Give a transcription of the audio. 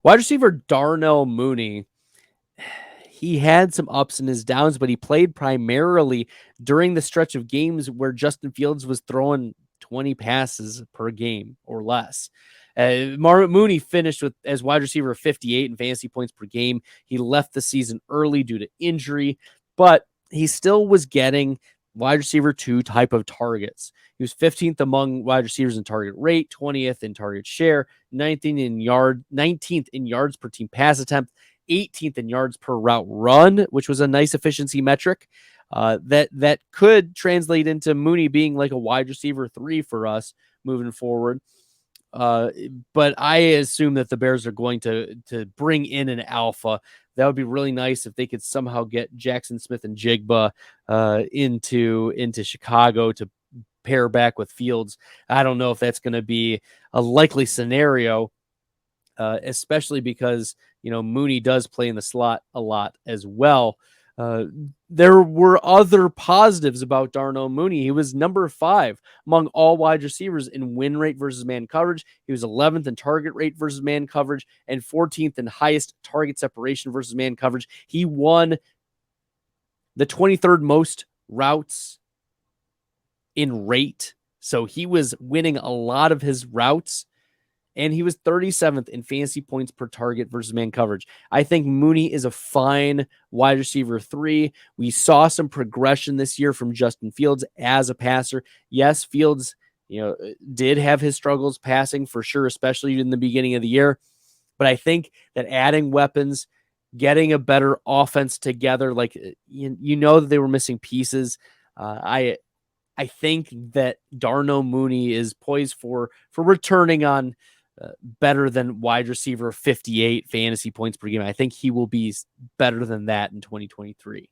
Wide receiver Darnell Mooney, he had some ups and his downs, but he played primarily during the stretch of games where Justin Fields was throwing 20 passes per game or less. Mooney finished with as wide receiver 58 in fantasy points per game. He left the season early due to injury, but he still was getting wide receiver 2 type of targets. He was 15th among wide receivers in target rate, 20th in target share, 19th in yards per team pass attempt, 18th in yards per route run, which was a nice efficiency metric. That could translate into Mooney being like a wide receiver 3 for us moving forward. But I assume that the Bears are going to bring in an alpha. That would be really nice if they could somehow get Jackson Smith and Jigba into Chicago to pair back with Fields. I don't know if that's going to be a likely scenario, especially because Mooney does play in the slot a lot as well. There were other positives about Darnell Mooney. He was number 5 among all wide receivers in win rate versus man coverage. He was 11th in target rate versus man coverage and 14th in highest target separation versus man coverage. He won the 23rd most routes in rate. So he was winning a lot of his routes. And he was 37th in fantasy points per target versus man coverage. I think Mooney is a fine wide receiver 3. We saw some progression this year from Justin Fields as a passer. Yes, Fields, did have his struggles passing for sure, especially in the beginning of the year. But I think that adding weapons, getting a better offense together, like that they were missing pieces. I think that Darnell Mooney is poised for returning on better than wide receiver 58 fantasy points per game. I think he will be better than that in 2023.